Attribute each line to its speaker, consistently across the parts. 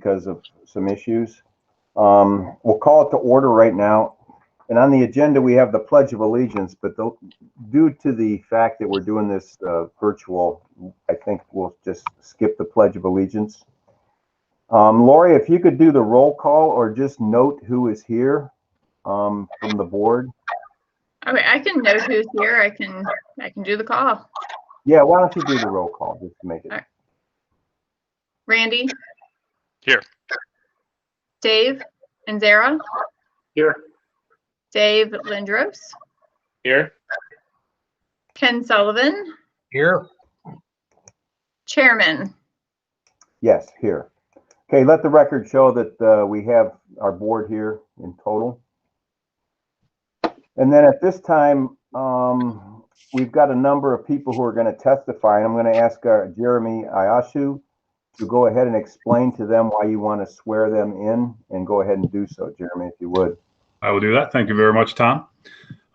Speaker 1: because of some issues. We'll call it to order right now. And on the agenda, we have the Pledge of Allegiance, but due to the fact that we're doing this virtual, I think we'll just skip the Pledge of Allegiance. Lori, if you could do the roll call or just note who is here from the board.
Speaker 2: Okay, I can note who's here. I can do the call.
Speaker 1: Yeah, why don't you do the roll call just to make it.
Speaker 2: All right. Randy?
Speaker 3: Here.
Speaker 2: Dave and Zara?
Speaker 3: Here.
Speaker 2: Dave Lindros?
Speaker 3: Here.
Speaker 2: Ken Sullivan?
Speaker 3: Here.
Speaker 2: Chairman?
Speaker 1: Yes, here. Okay, let the record show that we have our board here in total. And then at this time, we've got a number of people who are going to testify, and I'm going to ask Jeremy Ayashu to go ahead and explain to them why you want to swear them in, and go ahead and do so, Jeremy, if you would.
Speaker 4: I will do that. Thank you very much, Tom.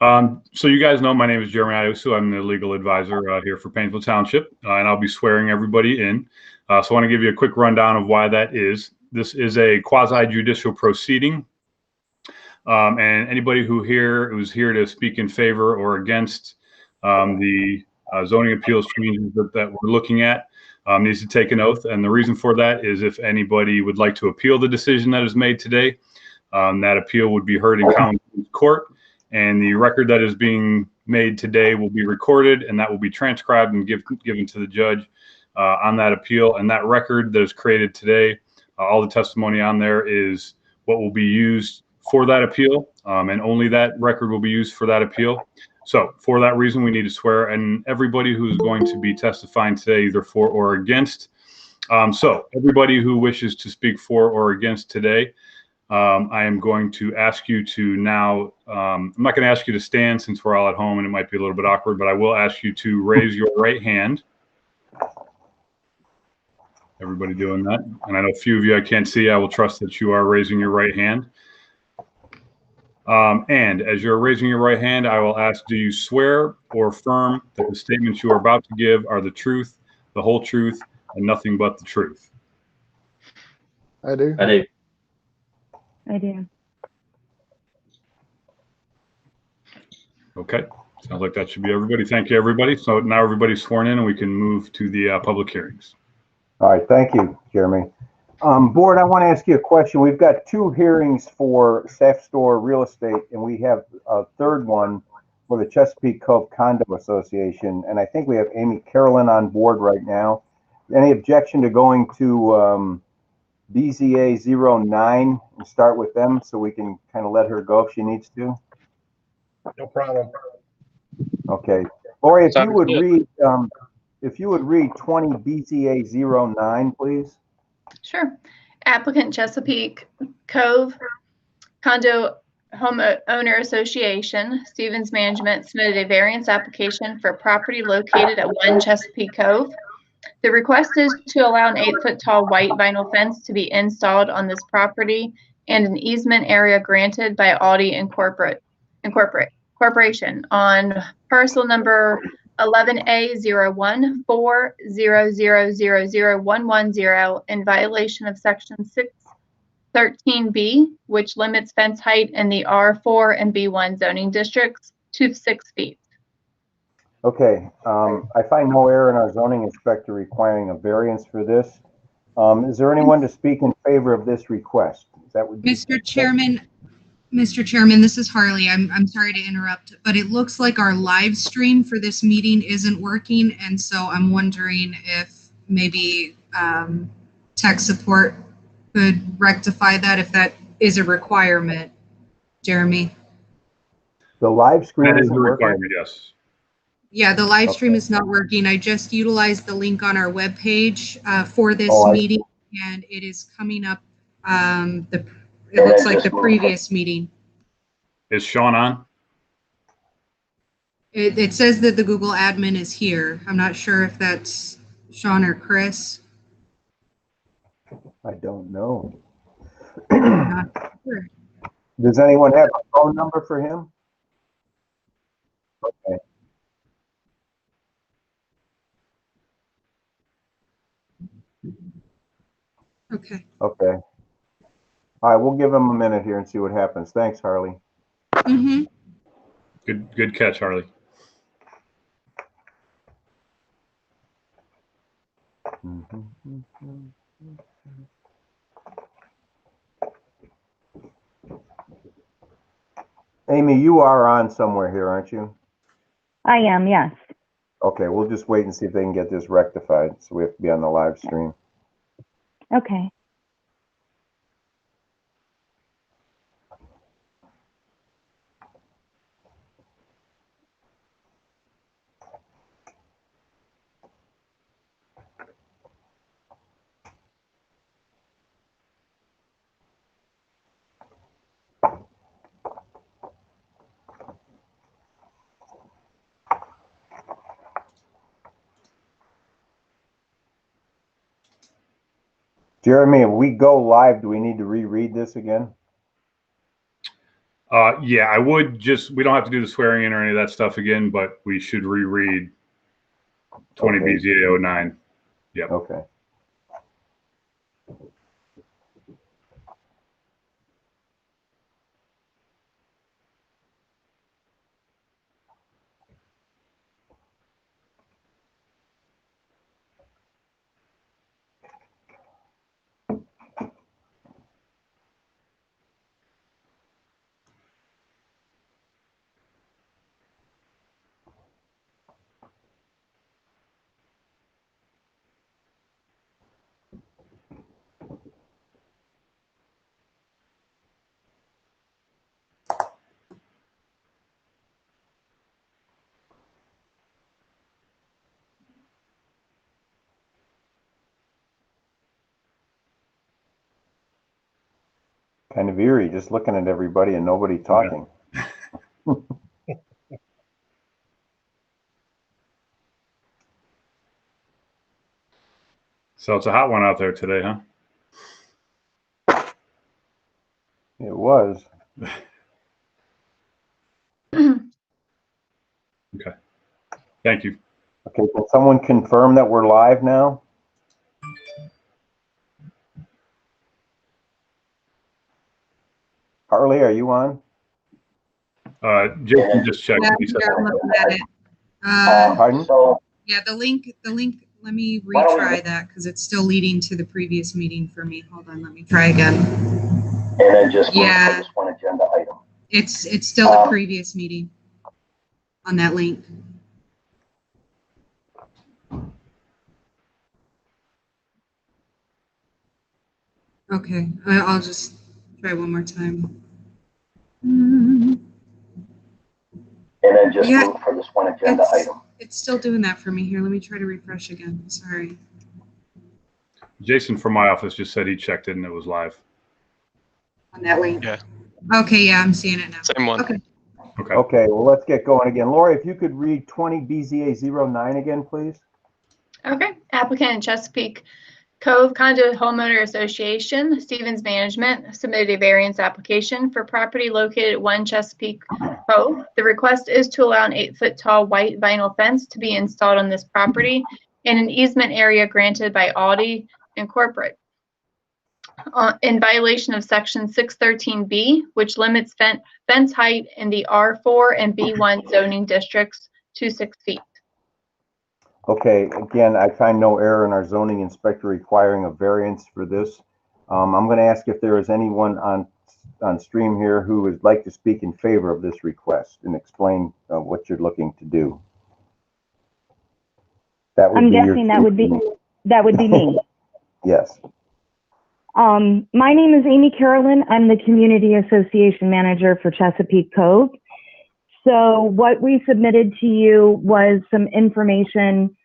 Speaker 4: So you guys know my name is Jeremy Ayashu. I'm the legal advisor here for Painesville Township, and I'll be swearing everybody in. So I want to give you a quick rundown of why that is. This is a quasi-judicial proceeding. And anybody who's here to speak in favor or against the zoning appeals changes that we're looking at needs to take an oath. And the reason for that is if anybody would like to appeal the decision that is made today, that appeal would be heard in county court, and the record that is being made today will be recorded, and that will be transcribed and given to the judge on that appeal. And that record that is created today, all the testimony on there is what will be used for that appeal, and only that record will be used for that appeal. So for that reason, we need to swear, and everybody who is going to be testifying today, either for or against. So everybody who wishes to speak for or against today, I am going to ask you to now, I'm not going to ask you to stand since we're all at home and it might be a little bit awkward, but I will ask you to raise your right hand. Everybody doing that? And I know a few of you I can't see. I will trust that you are raising your right hand. And as you're raising your right hand, I will ask, do you swear or affirm that the statements you are about to give are the truth, the whole truth, and nothing but the truth?
Speaker 5: I do.
Speaker 3: I do.
Speaker 6: I do.
Speaker 4: Okay. Sounds like that should be everybody. Thank you, everybody. So now everybody's sworn in and we can move to the public hearings.
Speaker 1: All right, thank you, Jeremy. Board, I want to ask you a question. We've got 2 hearings for Safe Store Real Estate, and we have a third one for the Chesapeake Cove Condo Association, and I think we have Amy Carolyn on board right now. Any objection to going to BZA 09 and start with them so we can kind of let her go if she needs to?
Speaker 3: No problem.
Speaker 1: Okay. Lori, if you would read 20 BZA 09, please.
Speaker 2: Sure. Applicant Chesapeake Cove Condo Homeowner Association, Stevens Management submitted a variance application for property located at 1 Chesapeake Cove. The request is to allow an 8-foot tall white vinyl fence to be installed on this property and an easement area granted by Audi Corporation on parcel number 11A0140000110 in violation of section 613B, which limits fence height in the R4 and B1 zoning districts to 6 feet.
Speaker 1: Okay, I find no error in our zoning inspector requiring a variance for this. Is there anyone to speak in favor of this request?
Speaker 6: Mr. Chairman, this is Harley. I'm sorry to interrupt, but it looks like our live stream for this meeting isn't working, and so I'm wondering if maybe tech support could rectify that, if that is a requirement. Jeremy?
Speaker 1: The live stream
Speaker 4: That is
Speaker 1: isn't
Speaker 4: a
Speaker 1: working?
Speaker 4: requirement, yes.
Speaker 6: Yeah, the live stream is not working. I just utilized the link on our webpage for this meeting, and it is coming up. It looks like the previous meeting.
Speaker 4: Is Sean on?
Speaker 6: It says that the Google admin is here. I'm not sure if that's Sean or Chris.
Speaker 1: I don't know.
Speaker 6: I'm not sure.
Speaker 1: Does anyone have a phone number for him? Okay.
Speaker 6: Okay.
Speaker 1: Okay. All right, we'll give him a minute here and see what happens. Thanks, Harley.
Speaker 6: Mm-hmm.
Speaker 4: Good catch, Harley.
Speaker 1: Amy, you are on somewhere here, aren't you?
Speaker 7: I am, yes.
Speaker 1: Okay, we'll just wait and see if they can get this rectified. So we have to be on the live stream.
Speaker 7: Okay.
Speaker 1: Jeremy, if we go live, do we need to reread this again?
Speaker 4: Yeah, I would just, we don't have to do the swearing in or any of that stuff again, but we should reread 20
Speaker 1: Okay.
Speaker 4: BZA 09. Yep.
Speaker 1: Okay. Kind of eerie, just looking at everybody and nobody talking.
Speaker 4: So it's a hot one out there today, huh?
Speaker 1: It was.
Speaker 4: Okay. Thank you.
Speaker 1: Okay, can someone confirm that we're live now? Harley, are you on?
Speaker 4: Jason just checked.
Speaker 6: Yeah,
Speaker 4: He said,
Speaker 6: I'm looking at it.
Speaker 1: Pardon?
Speaker 6: Yeah, the link, let me retry that because it's still leading to the previous meeting for me. Hold on, let me try again.
Speaker 8: And then just
Speaker 6: Yeah.
Speaker 8: this one agenda item.
Speaker 6: It's still the previous meeting on that link. Okay, I'll just try one more time.
Speaker 8: And then just
Speaker 6: Yeah,
Speaker 8: move for this one agenda item.
Speaker 6: It's still doing that for me here. Let me try to refresh again. Sorry.
Speaker 4: Jason from my office just said he checked it and it was live.
Speaker 6: On that link.
Speaker 3: Yeah.
Speaker 6: Okay, yeah, I'm seeing it now.
Speaker 3: Same one.
Speaker 6: Okay.
Speaker 4: Okay.
Speaker 1: Okay, well, let's get going again. Lori, if you could read 20 BZA 09 again, please.
Speaker 2: Okay, applicant Chesapeake Cove Condo Homeowner Association, Stevens Management, submitted a variance application for property located at 1 Chesapeake Cove. The request is to allow an 8-foot tall white vinyl fence to be installed on this property in an easement area granted by Audi Incorporate. In violation of section 613B, which limits fence height in the R4 and B1 zoning districts to 6 feet.
Speaker 1: Okay, again, I find no error in our zoning inspector requiring a variance for this. I'm going to ask if there is anyone on stream here who would like to speak in favor of this request and explain what you're looking to do. That would
Speaker 7: I'm
Speaker 1: be
Speaker 7: guessing that would be me.
Speaker 1: Yes.
Speaker 7: My name is Amy Carolyn. I'm the Community Association Manager for Chesapeake Cove. So what we submitted to you was some information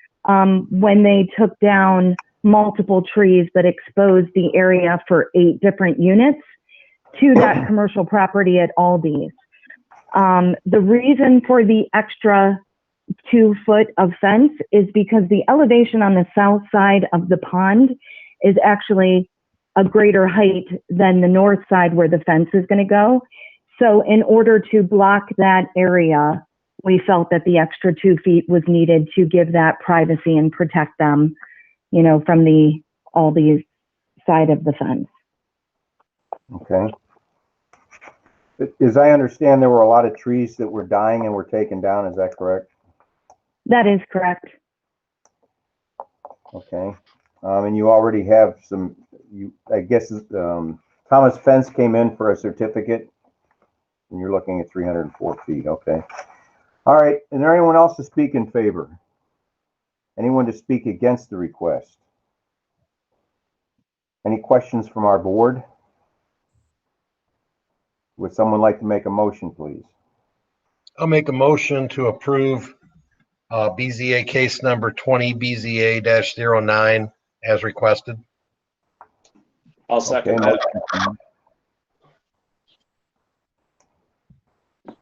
Speaker 7: when they took down multiple trees that exposed the area for 8 different units to that commercial property at Aldi's. The reason for the extra 2 foot of fence is because the elevation on the south side of the pond is actually a greater height than the north side where the fence is going to go. So in order to block that area, we felt that the extra 2 feet was needed to give that privacy and protect them, you know, from all these side of the fence.
Speaker 1: Okay. As I understand, there were a lot of trees that were dying and were taken down. Is that correct?
Speaker 7: That is correct.
Speaker 1: Okay. And you already have some, I guess, Thomas Fence came in for a certificate and you're looking at 304 feet. Okay. All right. Is there anyone else to speak in favor? Anyone to speak against the request? Any questions from our board? Would someone like to make a motion, please?
Speaker 3: I'll make a motion to approve BZA case number 20 BZA-09 as requested.
Speaker 9: I'll second
Speaker 1: Okay,
Speaker 9: that.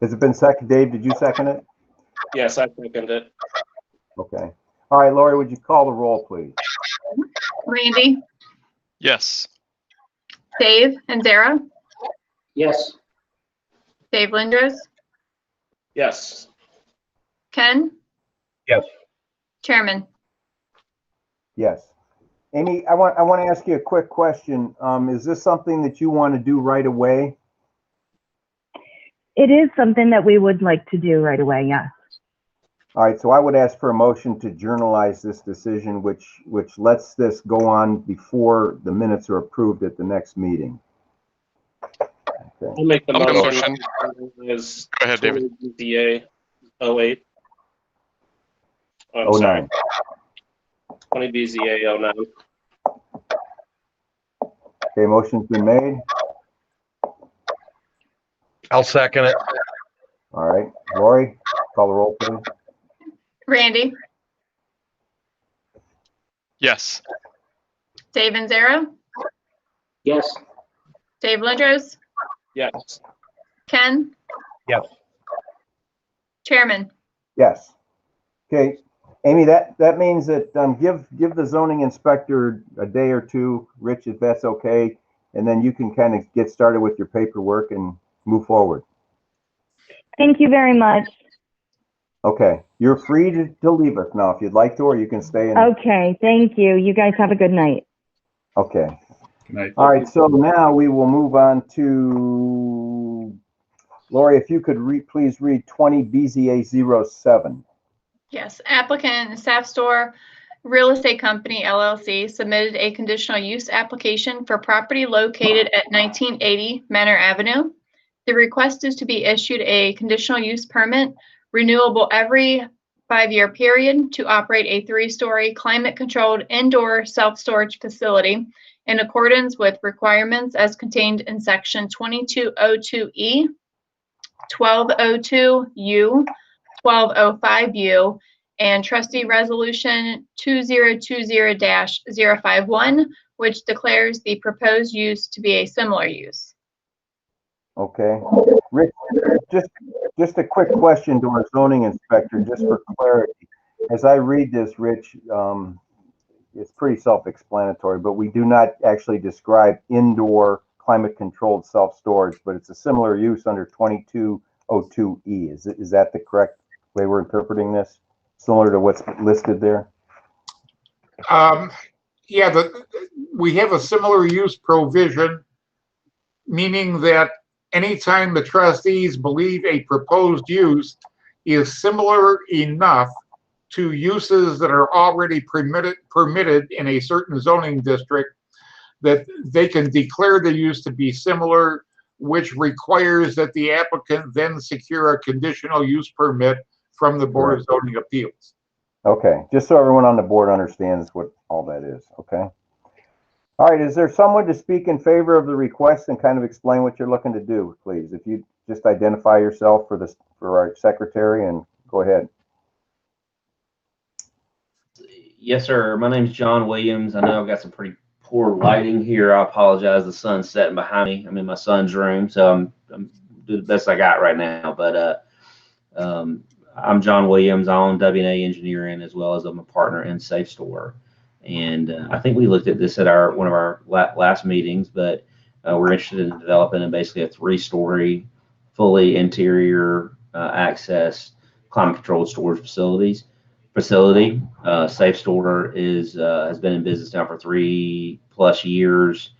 Speaker 1: Has it been seconded? Dave, did you second it?
Speaker 9: Yes, I second it.
Speaker 1: Okay. All right, Lori, would you call the roll, please?
Speaker 2: Randy,
Speaker 10: Yes.
Speaker 2: Dave, and Zara,
Speaker 8: Yes.
Speaker 2: Dave Lindros,
Speaker 9: Yes.
Speaker 2: Ken?
Speaker 3: Yes.
Speaker 2: Chairman?
Speaker 1: Yes. Amy, I want to ask you a quick question. Is this something that you want to do right away?
Speaker 7: It is something that we would like to do right away, yes.
Speaker 1: All right, so I would ask for a motion to journalize this decision, which lets this go on before the minutes are approved at the next meeting. Okay.
Speaker 9: I'll make the
Speaker 10: I'll make a
Speaker 9: motion.
Speaker 10: Go ahead, David.
Speaker 9: BZA 08. Oh,
Speaker 1: Oh,
Speaker 9: sorry.
Speaker 1: 09.
Speaker 9: 20 BZA 09.
Speaker 1: Okay, motion's been made.
Speaker 3: I'll second it.
Speaker 1: All right, Lori, call the roll, please.
Speaker 2: Randy,
Speaker 10: Yes.
Speaker 2: Dave and Zara,
Speaker 8: Yes.
Speaker 2: Dave Lindros,
Speaker 9: Yes.
Speaker 2: Ken?
Speaker 3: Yes.
Speaker 2: Chairman?
Speaker 1: Yes. Okay, Amy, that means that give the zoning inspector a day or two, Rich, if that's okay, and then you can kind of get started with your paperwork and move forward.
Speaker 7: Thank you very much.
Speaker 1: Okay, you're free to leave us now if you'd like to, or you can stay in.
Speaker 7: Okay, thank you. You guys have a good night.
Speaker 1: Okay.
Speaker 4: Good night.
Speaker 1: All right, so now we will move on to, Lori, if you could please read 20 BZA 07.
Speaker 2: Yes, applicant Saf Store Real Estate Company LLC submitted a conditional use application for property located at 1980 Manor Avenue. The request is to be issued a conditional use permit renewable every 5-year period to operate a 3-story climate-controlled indoor self-storage facility in accordance with requirements as contained in Section 2202E, 1202U, 1205U, and Trustee Resolution 2020-051, which declares the proposed use to be a similar use.
Speaker 1: Okay. Rich, just a quick question to our zoning inspector, just for clarity. As I read this, Rich, it's pretty self-explanatory, but we do not actually describe indoor climate-controlled self-storage, but it's a similar use under 2202E. Is that the correct way we're interpreting this? Similar to what's listed there?
Speaker 11: Yeah, we have a similar use provision, meaning that anytime the trustees believe a proposed use is similar enough to uses that are already permitted in a certain zoning district, that they can declare the use to be similar, which requires that the applicant then secure a conditional use permit from the Board of Zoning Appeals.
Speaker 1: Okay, just so everyone on the board understands what all that is, okay? All right, is there someone to speak in favor of the request and kind of explain what you're looking to do, please? If you just identify yourself for our secretary and go ahead.
Speaker 12: Yes, sir. My name is John Williams. I know I've got some pretty poor lighting here. I apologize. The sun's setting behind me. I'm in my son's room, so I'm doing the best I got right now. But I'm John Williams. I own W&A Engineering, as well as I'm a partner in Safe Store. And I think we looked at this at one of our last meetings, but we're interested in developing basically a 3-story, fully interior access, climate-controlled storage facility. Safe Store has been in business now for plus years.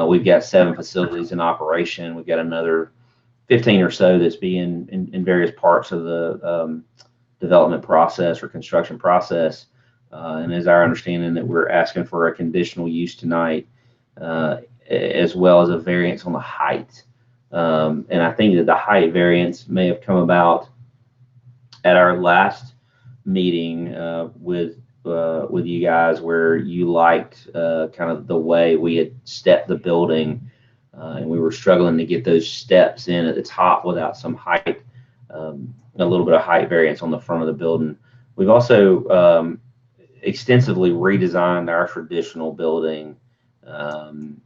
Speaker 12: We've got 7 facilities in operation. We've got another 15 or so that's being in various parts of the development process or construction process. And it's our understanding that we're asking for a conditional use tonight, as well as a variance on the height. And I think that the height variance may have come about at our last meeting with you guys, where you liked kind of the way we had stepped the building, and we were struggling to get those steps in at the top without some height, a little bit of height variance on the front of the building. We've also extensively redesigned our traditional building. Our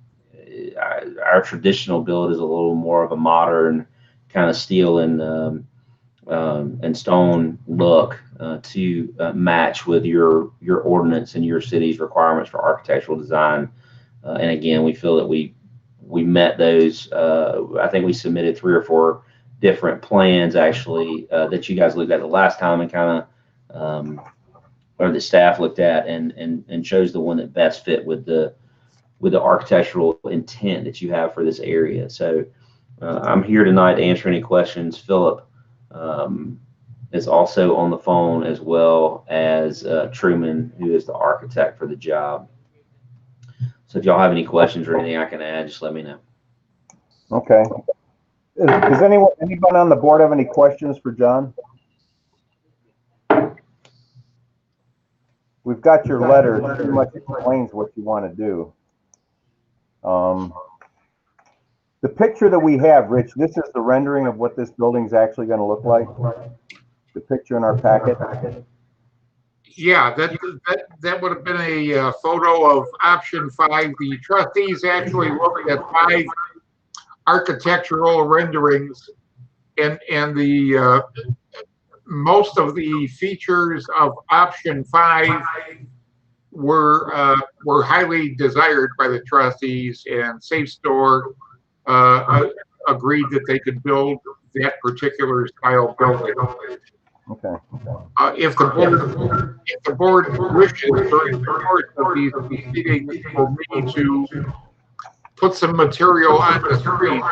Speaker 12: traditional build is a little more of a modern kind of steel and stone look to match with your ordinance and your city's requirements for architectural design. And again, we feel that we met those. I think we submitted 3 or 4 different plans actually that you guys looked at the last time, and kind of or the staff looked at and chose the one that best fit with the architectural intent that you have for this area. So I'm here tonight to answer any questions. Philip is also on the phone, as well as Truman, who is the architect for the job. So if y'all have any questions or anything I can add, just let me know.
Speaker 1: Okay. Does anyone on the board have any questions for John? We've got your letter. It pretty much explains what you want to do. The picture that we have, Rich, this is the rendering of what this building's actually going to look like. The picture in our packet.
Speaker 11: Yeah, that would have been a photo of option 5. The trustees actually looked at 5 architectural renderings, and the most of the features of option 5 were highly desired by the trustees, and Safe Store agreed that they could build that particular style building.
Speaker 1: Okay.
Speaker 11: If the board wishes during the course of these proceedings for me to put some material on the screen,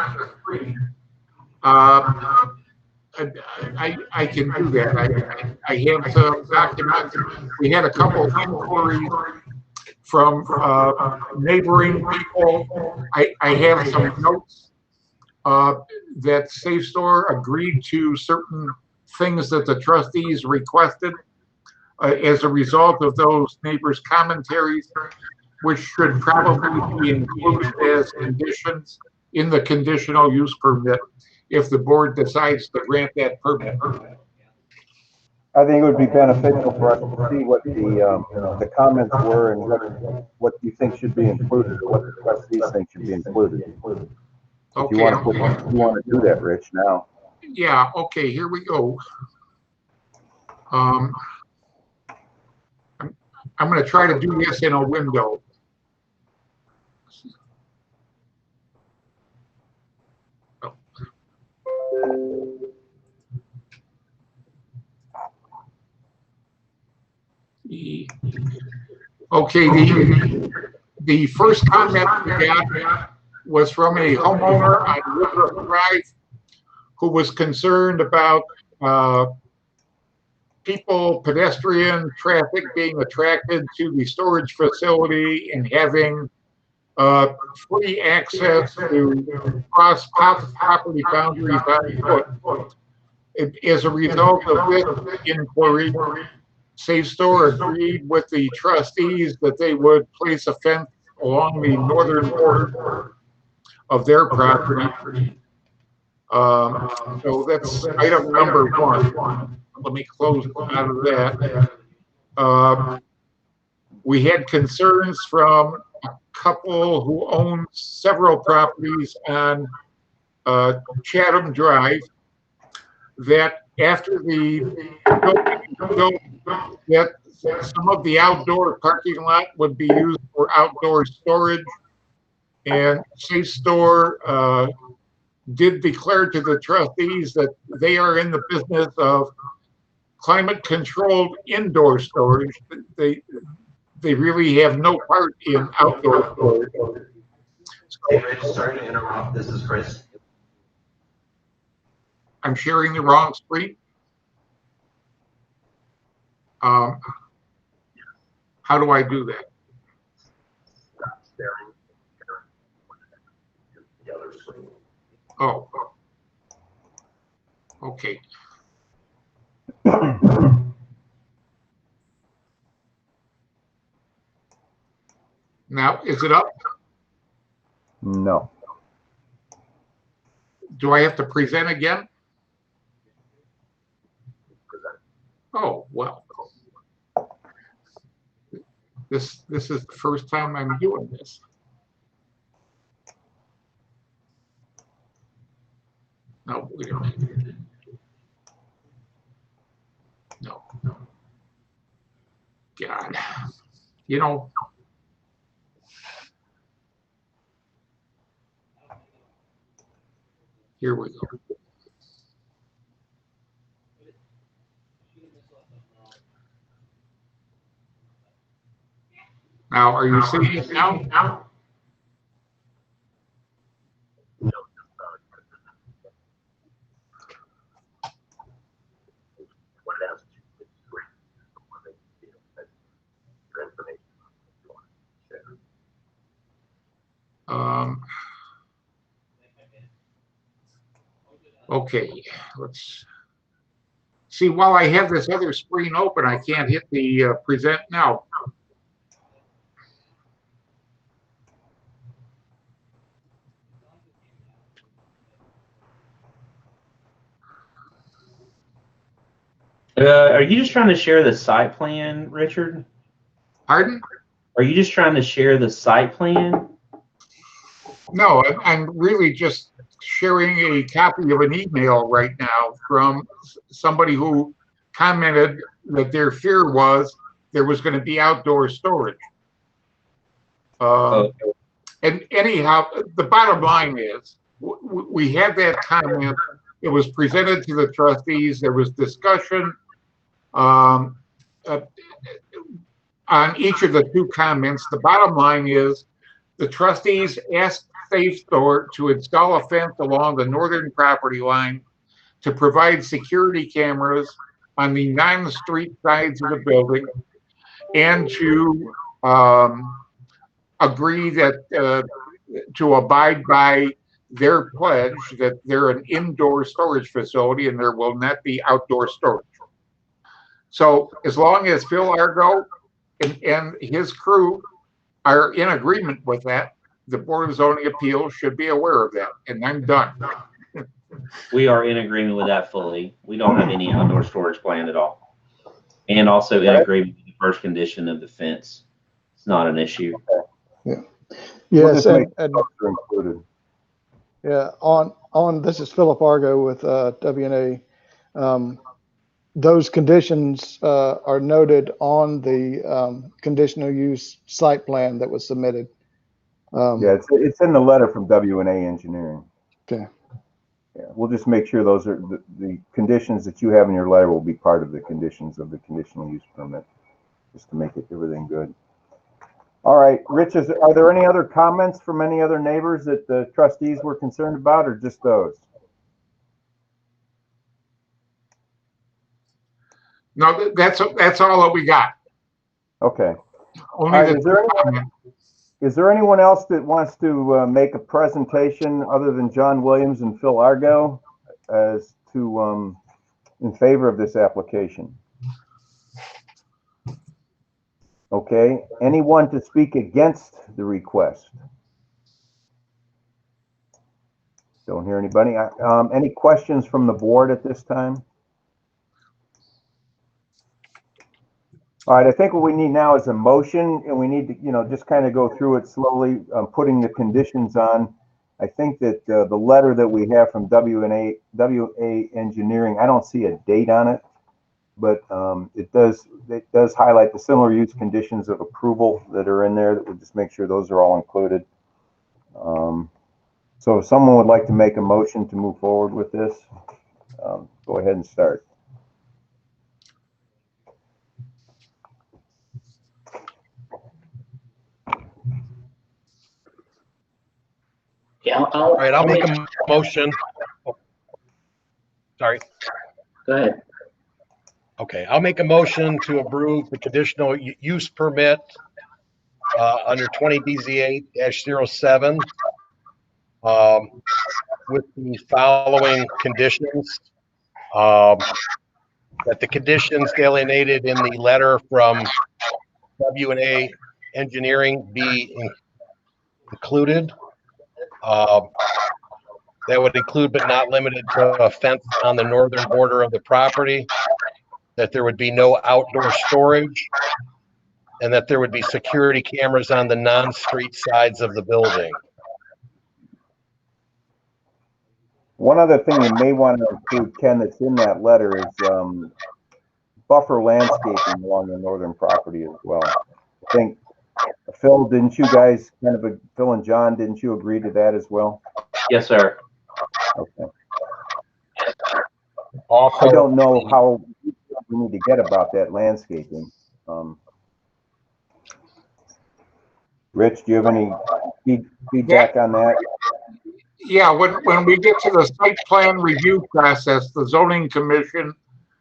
Speaker 11: I can do that. I have some documents. We had a couple of inquiries from neighboring people. I have some notes that Safe Store agreed to certain things that the trustees requested as a result of those neighbors' commentaries, which should probably be included as conditions in the conditional use permit if the board decides to grant that permit.
Speaker 1: I think it would be beneficial for us to see what the comments were and what you think should be included, or what the trustees think should be included. If you want to do that, Rich, now.
Speaker 11: Yeah, okay, here we go. I'm going to try to do this in a window. Okay, the first comment we got was from a homeowner on River Drive who was concerned about pedestrian traffic being attracted to the storage facility and having free access to cross property boundaries on foot. As a result of this inquiry, Safe Store agreed with the trustees that they would place a fence along the northern border of their property. So that's item number 1. Let me close out of that. We had concerns from a couple who own several properties on Chatham Drive that after the building, that some of the outdoor parking lot would be used for outdoor storage, and Safe Store did declare to the trustees that they are in the business of climate controlled indoor storage. they really have no part in outdoor storage.
Speaker 12: Hey, Rich, sorry to interrupt. This is Chris.
Speaker 11: I'm sharing the wrong screen. How do I do that? Oh, okay. Now, is it up?
Speaker 1: No.
Speaker 11: Do I have to present again? Oh, well. This is the first time I'm doing this. No, we don't. No. God. You know, here we go. Now, are you seeing it now? Okay, let's see. While I have this other screen open, I can't hit the present now.
Speaker 12: Are you just trying to share the site plan, Richard?
Speaker 11: Pardon?
Speaker 12: Are you just trying to share the site plan?
Speaker 11: No, I'm really just sharing a copy of an email right now from somebody who commented that their fear was there was going to be outdoor storage. And anyhow, the bottom line is we had that comment. It was presented to the trustees. There was discussion on each of the two comments. The bottom line is the trustees asked Safe Store to install a fence along the northern property line to provide security cameras on the non-street sides of the building and to agree that to abide by their pledge that they're an indoor storage facility and there will not be outdoor storage. So as long as Phil Argo and his crew are in agreement with that, the Board of Zoning Appeals should be aware of that. And I'm done.
Speaker 12: We are in agreement with that fully. We don't have any outdoor storage planned at all. And also in agreement with the first condition of the fence. It's not an issue.
Speaker 5: Yeah. Yes,
Speaker 1: We'll
Speaker 5: and
Speaker 1: included.
Speaker 5: yeah, on this is Philip Argo with WNA. Those conditions are noted on the conditional use site plan that was submitted.
Speaker 1: Yeah, it's in the letter from WNA Engineering.
Speaker 5: Okay.
Speaker 1: Yeah, we'll just make sure those are the conditions that you have in your letter will be part of the conditions of the conditional use permit, just to make everything good. All right, Rich, are there any other comments from any other neighbors that the trustees were concerned about, or just those?
Speaker 11: No, that's all that we got.
Speaker 1: Okay.
Speaker 11: Only
Speaker 1: All right, is there anyone else that wants to make a presentation other than John Williams and Phil Argo as to in favor of this application? Okay. Anyone to speak against the request? Don't hear anybody. Any questions from the board at this time? All right, I think what we need now is a motion, and we need to, just kind of go through it slowly, putting the conditions on. I think that the letter that we have from WA Engineering, I don't see a date on it, but it does highlight the similar use conditions of approval that are in there. That we'll just make sure those are all included. So if someone would like to make a motion to move forward with this, go ahead and start.
Speaker 8: Yeah,
Speaker 3: All right, I'll make a motion. Oh, sorry.
Speaker 8: Go ahead.
Speaker 3: Okay, I'll make a motion to approve the conditional use permit under 20 BZA-07 with the following conditions. That the conditions delineated in the letter from W&A Engineering be included. That would include but not limited to a fence on the northern border of the property, that there would be no outdoor storage, and that there would be security cameras on the non-street sides of the building.
Speaker 1: One other thing you may want to include, Ken, that's in that letter is buffer landscaping along the northern property as well. I think, Phil, didn't you guys Phil and John, didn't you agree to that as well?
Speaker 12: Yes, sir.
Speaker 1: Okay.
Speaker 3: Also,
Speaker 1: I don't know how we need to get about that landscaping. Rich, do you have any feedback on that?
Speaker 11: Yeah, when we get to the site plan review process, the zoning commission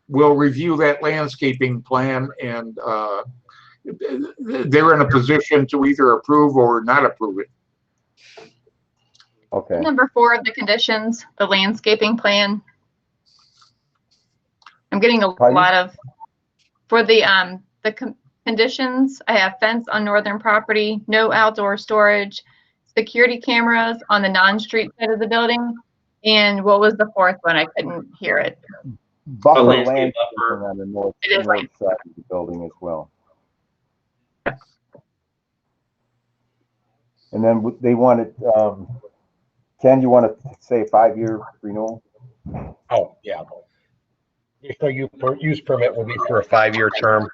Speaker 11: will review that landscaping plan, and they're in a position to either approve or not approve it.
Speaker 1: Okay.
Speaker 2: Number 4 of the conditions, the landscaping plan. I'm getting a lot of, for the conditions, I have fence on northern property, no outdoor storage, security cameras on the non-street side of the building, and what was the 4th one? I couldn't hear it.
Speaker 1: Buffer landscaping on the north side of the building as well. And then they wanted, Ken, you want to say 5-year renewal?
Speaker 3: oh yeah, conditional use permit will be for a 5-year term.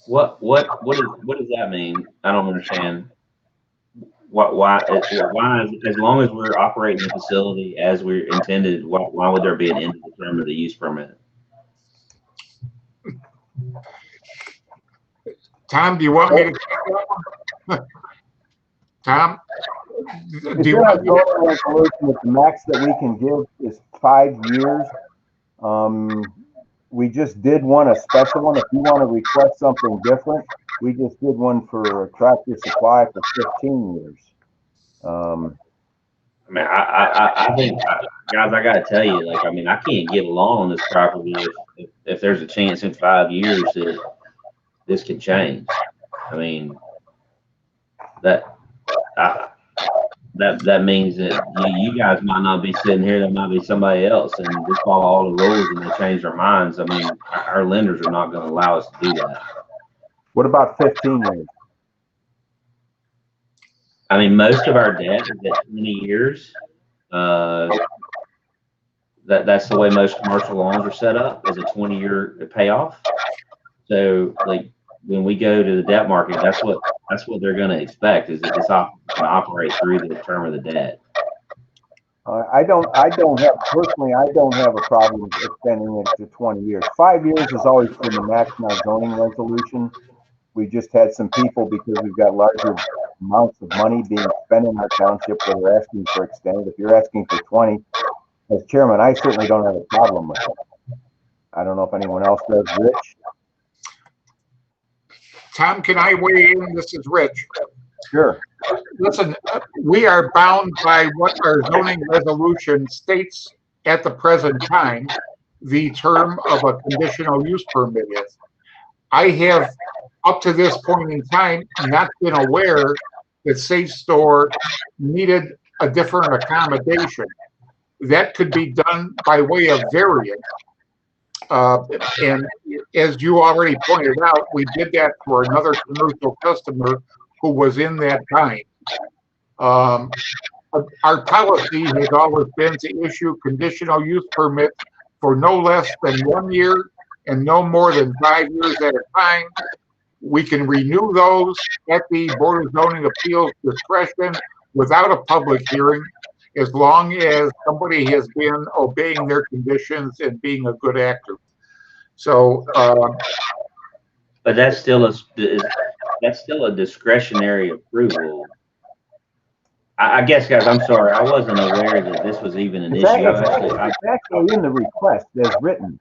Speaker 12: What does that mean? I don't understand. Why as long as we're operating the facility as we're intended, why would there be an end to the term of the use permit?
Speaker 11: Tom, do you want me to take that one? Tom?
Speaker 1: Do you want the max that we can give is 5 years? We just did a special one. If you want to request something different, we just did one for Tractor Supply for 15 years.
Speaker 12: I mean, I think, guys, I gotta tell you, like, I mean, I can't get along on this property if there's a chance in 5 years that this can change. I mean, that means that you guys might not be sitting here. There might be somebody else, and we follow all the rules, and they change their minds. I mean, our lenders are not going to allow us to do that.
Speaker 1: What about 15 years?
Speaker 12: I mean, most of our debt is at 20 years. That's the way most commercial loans are set up, is a 20-year payoff. So, like, when we go to the debt market, that's what they're going to expect, is that this can operate through the term of the debt.
Speaker 1: I don't have a problem extending it to 20 years. 5 years has always been the maximum zoning resolution. We just had some people, because we've got larger amounts of money being spent in our township, that are asking for extended. If you're asking for 20, as chairman, I certainly don't have a problem with it. I don't know if anyone else does. Rich?
Speaker 11: Tom, can I weigh in? This is Rich.
Speaker 1: Sure.
Speaker 11: Listen, we are bound by what our zoning resolution states at the present time the term of a conditional use permit is. I have, up to this point in time, not been aware that Safe Store needed a different accommodation. That could be done by way of variance. And as you already pointed out, we did that for another commercial customer who was in that time. Our policy has always been to issue conditional use permits for no less than 1 year and no more than 5 years at a time. We can renew those at the Board of Zoning Appeals discretion without a public hearing, as long as somebody has been obeying their conditions and being a good actor. So,
Speaker 12: but that's still a discretionary approval. I guess, guys, I'm sorry. I wasn't aware that this was even an issue.
Speaker 1: It's actually in the request as written.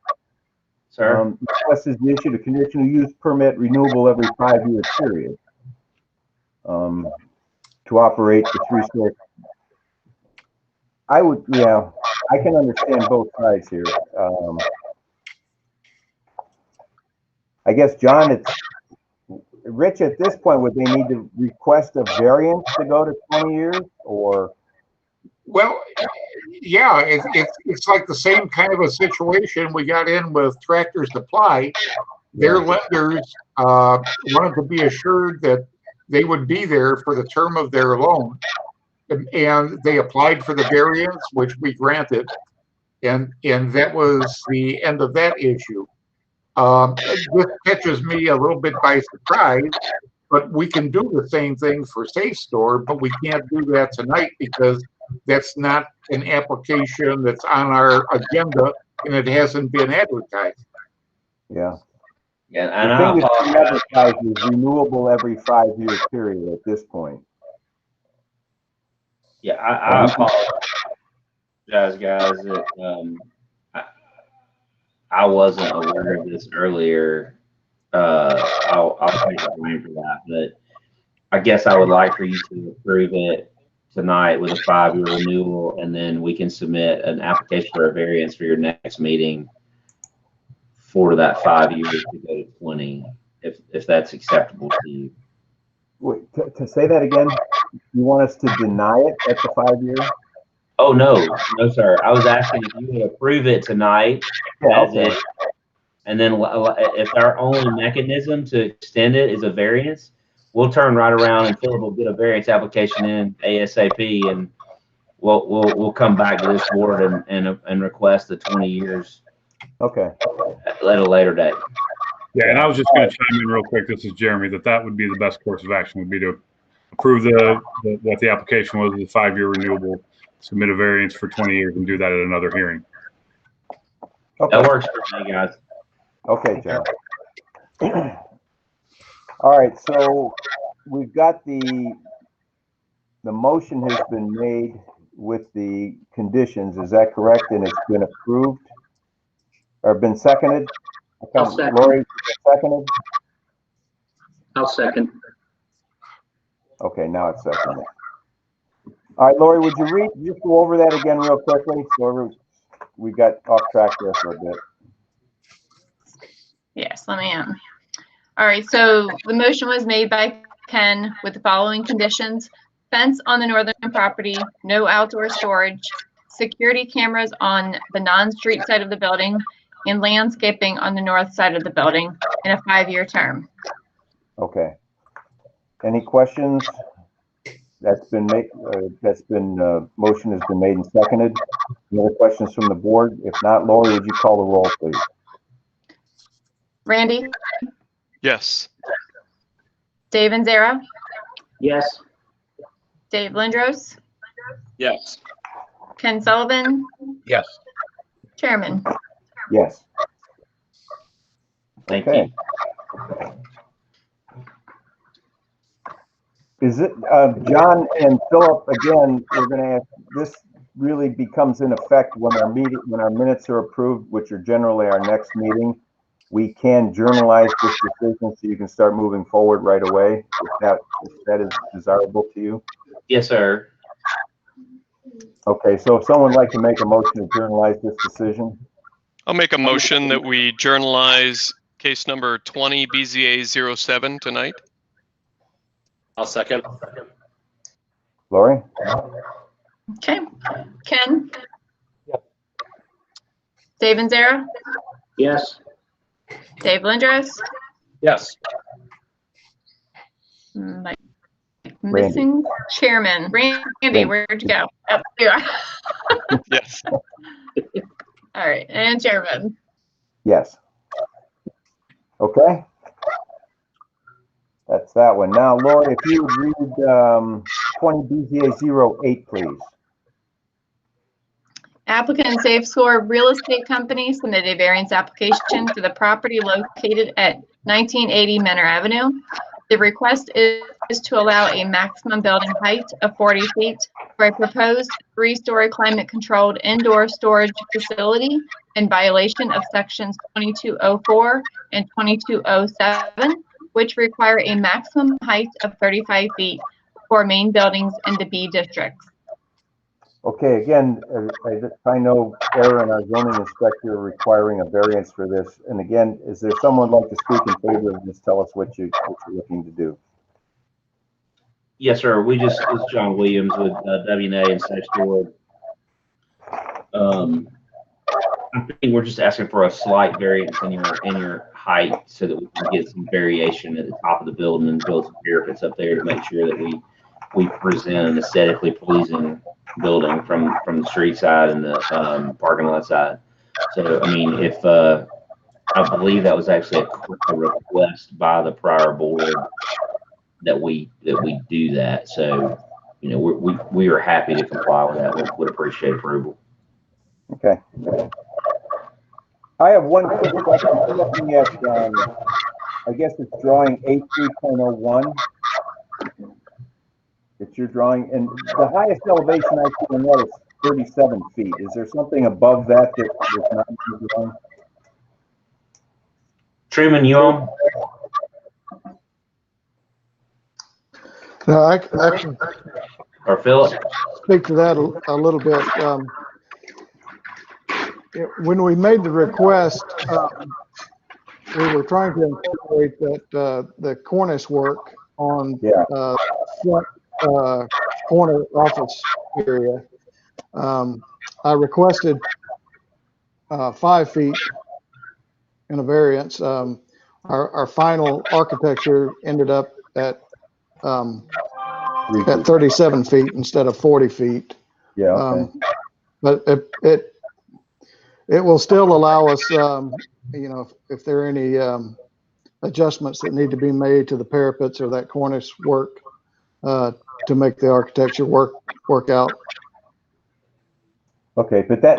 Speaker 12: Sir?
Speaker 1: Request is the issue of conditional use permit renewable every 5-year period. To operate the 3-story. I can understand both sides here. I guess, John, it's Rich, at this point, would they need to request a variance to go to 20 years or?
Speaker 11: Well, yeah, it's like the same kind of a situation we got in with Tractor Supply. Their lenders wanted to be assured that they would be there for the term of their loan. And they applied for the variance, which we granted. And that was the end of that issue. This catches me a little bit by surprise, but we can do the same thing for Safe Store, but we can't do that tonight because that's not an application that's on our agenda and it hasn't been advertised.
Speaker 1: Yeah.
Speaker 12: Yeah, and
Speaker 1: the
Speaker 12: I
Speaker 1: thing that's
Speaker 12: apologize.
Speaker 1: advertised is renewable every 5-year period at this point.
Speaker 12: Yeah, I apologize, guys. That I wasn't aware of this earlier. I'll take the blame for that, but I guess I would like for you to approve it tonight with a 5-year renewal, and then we can submit an application for a variance for your next meeting for that 5 years to go to 20, if that's acceptable to you.
Speaker 1: Wait, to say that again, you want us to deny it at the 5-year?
Speaker 12: Oh, no, sir. I was asking if you would approve it tonight,
Speaker 1: Okay.
Speaker 12: And then if our only mechanism to extend it is a variance, we'll turn right around and Philip will get a variance application in ASAP, and we'll come back to this board and request the 20 years.
Speaker 1: Okay.
Speaker 12: At a later date.
Speaker 4: Yeah, and I was just going to chime in real quick. This is Jeremy. That would be the best course of action. Would be to approve what the application was, the 5-year renewable, submit a variance for 20 years, and do that at another hearing.
Speaker 1: Okay.
Speaker 12: That works for me, guys.
Speaker 1: Okay, John. All right, so we've got the motion has been made with the conditions. Is that correct? And it's been approved or been seconded?
Speaker 8: I'll second.
Speaker 1: Lori, seconded?
Speaker 8: I'll second.
Speaker 1: Okay, now it's seconded. All right, Lori, would you just go over that again real quickly? So we got off track there for a bit.
Speaker 2: Yes, let me all right, so the motion was made by Ken with the following conditions: fence on the northern property, no outdoor storage, security cameras on the non-street side of the building, and landscaping on the north side of the building in a 5-year term.
Speaker 1: Okay. Any questions? That's been made. Motion has been made and seconded. Any other questions from the board? If not, Lori, would you call the roll, please?
Speaker 2: Randy?
Speaker 10: Yes.
Speaker 2: Dave Anzera?
Speaker 8: Yes.
Speaker 2: Dave Lindros?
Speaker 9: Yes.
Speaker 2: Ken Sullivan?
Speaker 3: Yes.
Speaker 2: Chairman?
Speaker 1: Yes.
Speaker 12: Thank
Speaker 1: Okay.
Speaker 12: you.
Speaker 1: Is it, John and Philip, again, we're going to ask, this really becomes in effect when our minutes are approved, which are generally our next meeting. We can journalize this decision so you can start moving forward right away, if that is desirable to you.
Speaker 12: Yes, sir.
Speaker 1: Okay, so if someone would like to make a motion to journalize this decision.
Speaker 10: I'll make a motion that we journalize case number 20 BZA 07 tonight.
Speaker 9: I'll second.
Speaker 1: Lori?
Speaker 2: Okay. Ken? Dave Anzera?
Speaker 8: Yes.
Speaker 2: Dave Lindros?
Speaker 9: Yes.
Speaker 2: Mike, missing chairman. Randy, where'd you go? Oh, there you are.
Speaker 10: Yes.
Speaker 2: All right, and chairman.
Speaker 1: Yes. Okay. That's that one. Now, Lori, if you would read 20 BZA 08, please.
Speaker 2: Applicant Safe Score Real Estate Company submitted a variance application for the property located at 1980 Menor Avenue. The request is to allow a maximum building height of 40 feet for a proposed 3-story climate-controlled indoor storage facility in violation of sections 2204 and 2207, which require a maximum height of 35 feet for main buildings in the B districts.
Speaker 1: Okay, again, I know Aaron, our zoning inspector, are requiring a variance for this. And again, is there someone like to speak in favor of this? Tell us what you're looking to do.
Speaker 12: Yes, sir. It's John Williams with W&A and Safe Storage. I think we're just asking for a slight variance in your height so that we can get some variation at the top of the building and build some parapets up there to make sure that we present an aesthetically pleasing building from the street side and the parking lot side. So, I mean, if I believe that was actually a request by the prior board that we do that. So, you know, we are happy to comply with that. We would appreciate approval.
Speaker 1: Okay. I have one quick question. I'm looking at, I guess it's drawing 83.01. It's your drawing, and the highest elevation I see on that is 37 feet. Is there something above that that is not in the drawing?
Speaker 12: Truman, you on?
Speaker 5: No, I can
Speaker 12: Or Philip?
Speaker 5: speak to that a little bit. When we made the request, we were trying to incorporate that the cornice work on front corner office area. I requested 5 feet in a variance. Our final architecture ended up at 37 feet instead of 40 feet.
Speaker 1: Yeah. Okay.
Speaker 5: But it will still allow us, you know, if there are any adjustments that need to be made to the parapets or that cornice work to make the architecture work out.
Speaker 1: Okay, but that's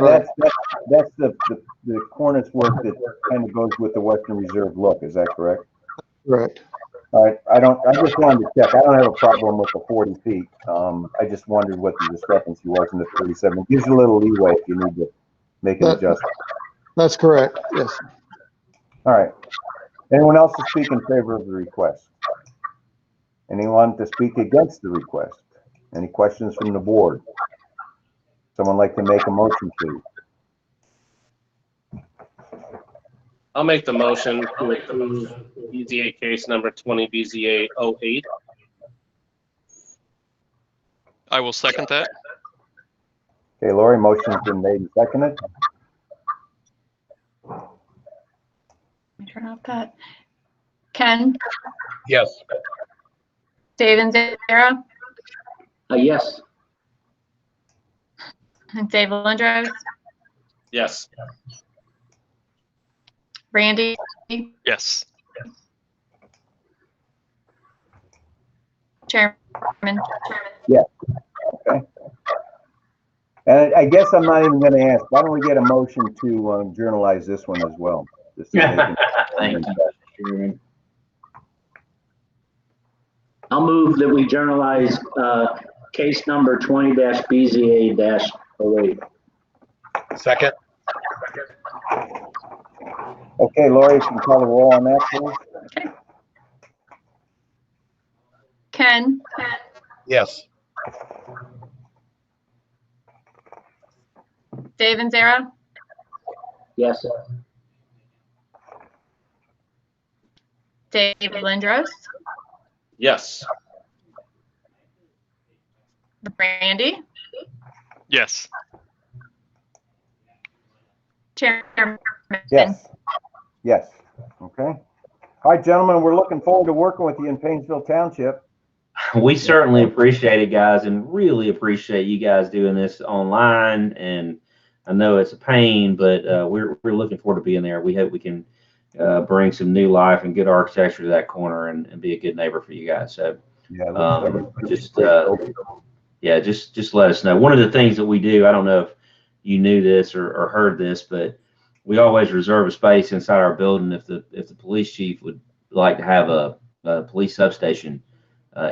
Speaker 1: the cornice work that kind of goes with the Western Reserve look. Is that correct?
Speaker 5: Correct.
Speaker 1: All right. I just wanted to check. I don't have a problem with the 40 feet. I just wondered what the discrepancy was in the 37. It gives you a little leeway if you need to make an adjustment.
Speaker 5: That's correct. Yes.
Speaker 1: All right. Anyone else to speak in favor of the request? Anyone to speak against the request? Any questions from the board? Someone like to make a motion, please?
Speaker 9: I'll make the motion to approve BZA case number 20 BZA 08.
Speaker 10: I will second that.
Speaker 1: Okay, Lori, motion's been made and seconded.
Speaker 2: Let me turn off that. Ken?
Speaker 3: Yes.
Speaker 2: Dave and Zara?
Speaker 8: Yes.
Speaker 2: And Dave Lindros?
Speaker 9: Yes.
Speaker 2: Randy?
Speaker 10: Yes.
Speaker 2: Chairman?
Speaker 1: Yeah. Okay. And I guess I'm not even going to ask. Why don't we get a motion to journalize this one as well?
Speaker 12: Thank you.
Speaker 8: I'll move that we journalize case number 20-BZA-08.
Speaker 3: Second.
Speaker 1: Okay, Lori, you can call the roll on that, please.
Speaker 2: Okay. Ken?
Speaker 3: Yes.
Speaker 2: Dave and Zara?
Speaker 8: Yes.
Speaker 2: Dave Lindros?
Speaker 9: Yes.
Speaker 2: Randy?
Speaker 10: Yes.
Speaker 2: Chairman?
Speaker 1: Yes. Yes. Okay. All right, gentlemen, we're looking forward to working with you in Painesville Township.
Speaker 12: We certainly appreciate it, guys, and really appreciate you guys doing this online. And I know it's a pain, but we're looking forward to being there. We hope we can bring some new life and good architecture to that corner and be a good neighbor for you guys. So just let us know. One of the things that we do, I don't know if you knew this or heard this, but we always reserve a space inside our building if the police chief would like to have a police substation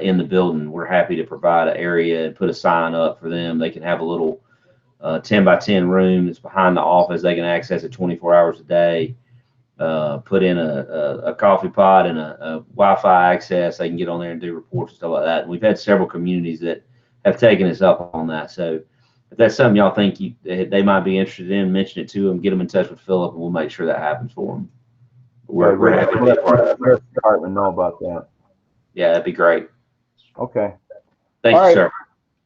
Speaker 12: in the building. We're happy to provide an area and put a sign up for them. They can have a little 10 by 10 room that's behind the office. They can access it 24 hours a day. Put in a coffee pot and a Wi-Fi access. They can get on there and do reports and stuff like that. And we've had several communities that have taken us up on that. So if that's something y'all think they might be interested in, mention it to them, get them in touch with Philip, and we'll make sure that happens for them. We're happy to be a part of that.
Speaker 1: Department know about that.
Speaker 12: Yeah, that'd be great.
Speaker 1: Okay.
Speaker 12: Thank you, sir.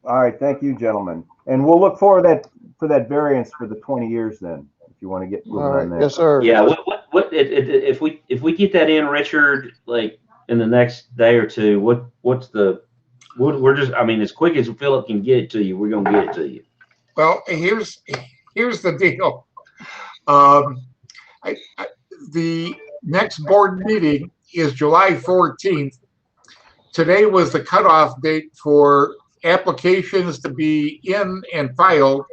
Speaker 1: All right, thank you, gentlemen. And we'll look for that variance for the 20 years then, if you want to get moving on that.
Speaker 5: Yes, sir.
Speaker 12: Yeah, if we get that in, Richard, like in the next day or two, we're just, I mean, as quick as Philip can get it to you, we're gonna get it to you.
Speaker 11: Well, here's the deal. The next board meeting is July 14th. Today was the cutoff date for applications to be in and filed,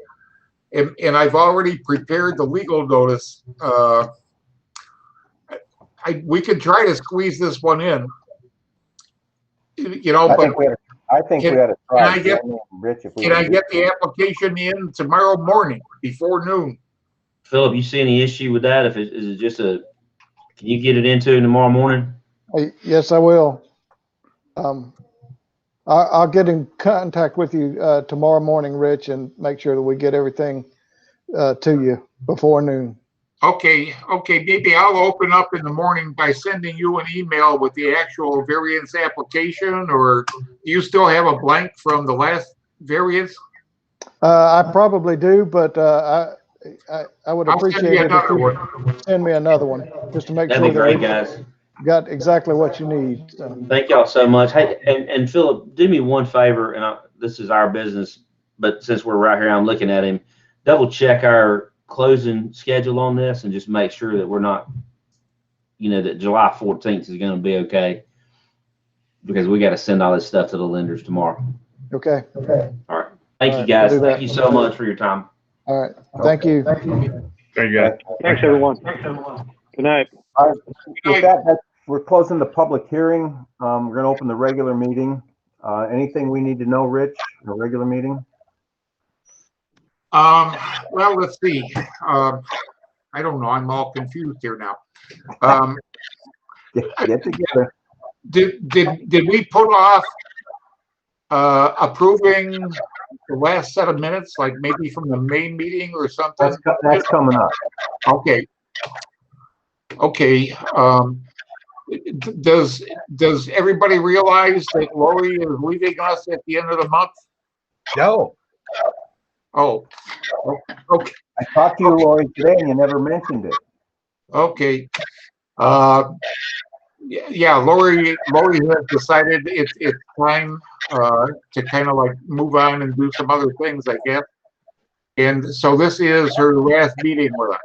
Speaker 11: and I've already prepared the legal notice. We could try to squeeze this one in, you know,
Speaker 1: I think we had to try.
Speaker 11: Can I get the application in tomorrow morning before noon?
Speaker 12: Philip, you see any issue with that? If is it just can you get it into tomorrow morning?
Speaker 5: Yes, I will. I'll get in contact with you tomorrow morning, Rich, and make sure that we get everything to you before noon.
Speaker 11: Okay, maybe I'll open up in the morning by sending you an email with the actual variance application, or do you still have a blank from the last variance?
Speaker 5: I probably do, but I would appreciate it if you send me another one, just to make sure that we got exactly what you need. So.
Speaker 12: Thank y'all so much. Hey, and Philip, do me one favor, and this is our business, but since we're right here, I'm looking at him. Double check our closing schedule on this and just make sure that we're not, that July 14th is going to be okay, because we got to send all this stuff to the lenders tomorrow.
Speaker 5: Okay.
Speaker 12: All right. Thank you, guys. Thank you so much for your time.
Speaker 5: All right. Thank you.
Speaker 4: Thank you, guys.
Speaker 13: Thanks, everyone. Good night.
Speaker 1: All right. With that, we're closing the public hearing. We're going to open the regular meeting. Anything we need to know, Rich, in a regular meeting?
Speaker 11: Well, let's see. I don't know. I'm all confused here now.
Speaker 1: Get together.
Speaker 11: Did we put off approving the last set of minutes, like maybe from the main meeting or something?
Speaker 1: That's coming up.
Speaker 11: Okay. Does everybody realize that Lori is leaving us at the end of the month?
Speaker 1: No.
Speaker 11: Oh, okay.
Speaker 1: I talked to you, Lori, today, and you never mentioned it.
Speaker 11: Okay. Yeah, Lori has decided it's time to kind of like move on and do some other things, I guess. And so this is her last meeting with us.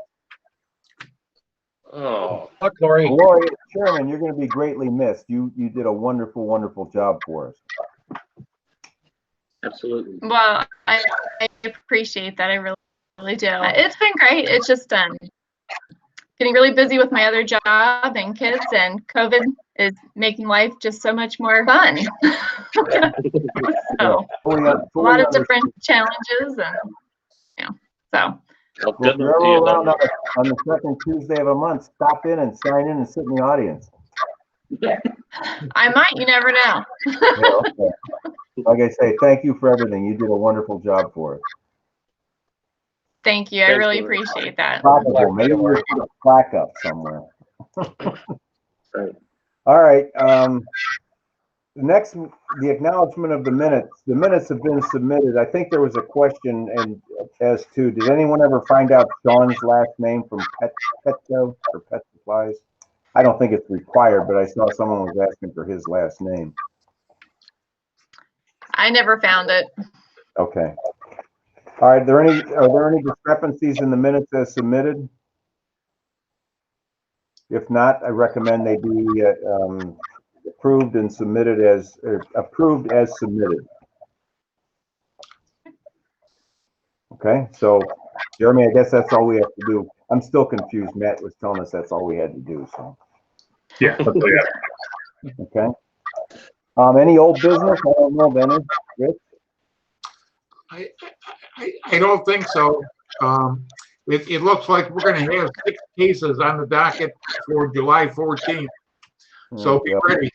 Speaker 9: Oh,
Speaker 3: Look, Lori.
Speaker 1: Lori, Chairman, you're going to be greatly missed. You did a wonderful, wonderful job for us.
Speaker 9: absolutely.
Speaker 2: Well, I appreciate that. I really do. It's been great. It's just getting really busy with my other job and kids, and COVID is making life just so much more fun. So a lot of different challenges, and so.
Speaker 1: Well, if you're ever around on the second Tuesday of a month, stop in and sign in and sit in the audience.
Speaker 2: I might. You never know.
Speaker 1: Yeah, okay. Like I say, thank you for everything. You did a wonderful job for us.
Speaker 2: Thank you. I really appreciate that.
Speaker 1: Maybe we'll put a plaque up somewhere. All right. Next, the acknowledgement of the minutes. The minutes have been submitted. I think there was a question as to, did anyone ever find out Sean's last name from Petco or Pet Supplies? I don't think it's required, but I saw someone was asking for his last name.
Speaker 2: I never found it.
Speaker 1: Okay. All right. Are there any discrepancies in the minutes as submitted? If not, I recommend they be approved and submitted as approved as submitted. Okay, so Jeremy, I guess that's all we have to do. I'm still confused. Matt was telling us that's all we had to do. So
Speaker 4: yeah.
Speaker 1: Okay. Any old business? I don't know of any. Rich?
Speaker 11: I don't think so. It looks like we're gonna have 6 cases on the docket for July 14th. So be ready.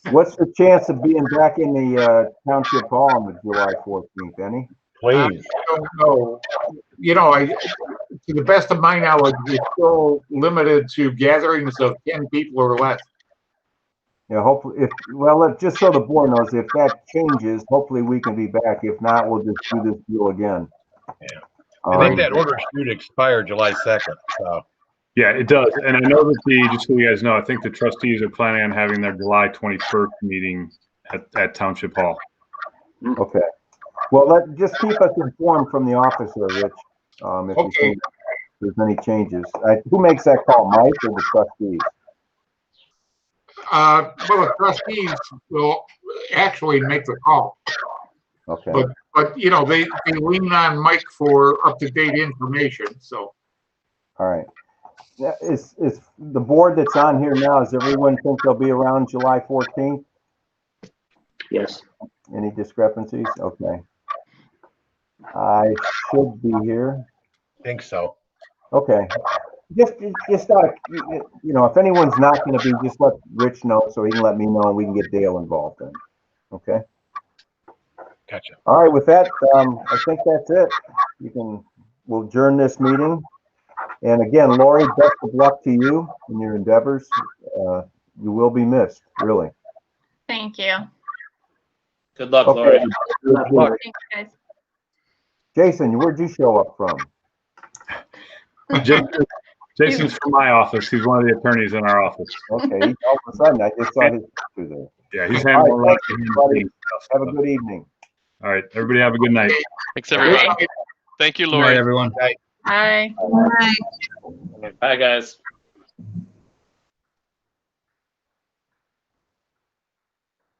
Speaker 1: What's the chance of being back in the township hall on the July 14th? Any?
Speaker 3: Please.
Speaker 11: I don't know. You know, to the best of my knowledge, we're still limited to gatherings of 10 people or less.
Speaker 1: Yeah, hopefully, just so the board knows, if that changes, hopefully we can be back. If not, we'll just do this deal again.
Speaker 3: Yeah. I think that order should expire July 2nd, so.
Speaker 4: Yeah, it does. And I know that just so you guys know, I think the trustees are planning on having their July 21st meeting at Township Hall.
Speaker 1: Okay. Well, just keep us informed from the officer, Rich, if you think there's any changes. Who makes that call, Mike or the trustees?
Speaker 11: Well, the trustees will actually make the call.
Speaker 1: Okay.
Speaker 11: But you know, they lean on Mike for up-to-date information, so.
Speaker 1: All right. Is the board that's on here now, does everyone think they'll be around July 14th?
Speaker 8: Yes.
Speaker 1: Any discrepancies? Okay. I should be here.
Speaker 3: Think so.
Speaker 1: Okay. Just if anyone's not going to be, just let Rich know so he can let me know and we can get Dale involved then. Okay.
Speaker 3: Gotcha.
Speaker 1: All right. With that, I think that's it. We'll adjourn this meeting. And again, Lori, best of luck to you in your endeavors. You will be missed, really.
Speaker 2: Thank you.
Speaker 9: Good luck,
Speaker 1: Okay.
Speaker 9: Lori.
Speaker 1: Good luck.
Speaker 2: Thanks, guys.
Speaker 1: Jason, where'd you show up from?
Speaker 4: Jason's from my office. He's one of the attorneys in our office.
Speaker 1: Okay. All of a sudden, I just saw his picture there.
Speaker 4: Yeah, he's handling
Speaker 1: All right, thanks, everybody. Have a good evening.
Speaker 4: All right, everybody have a good night.
Speaker 10: Thanks, everyone. Thank you, Lori.
Speaker 14: everyone.
Speaker 2: Bye.
Speaker 9: Bye, guys.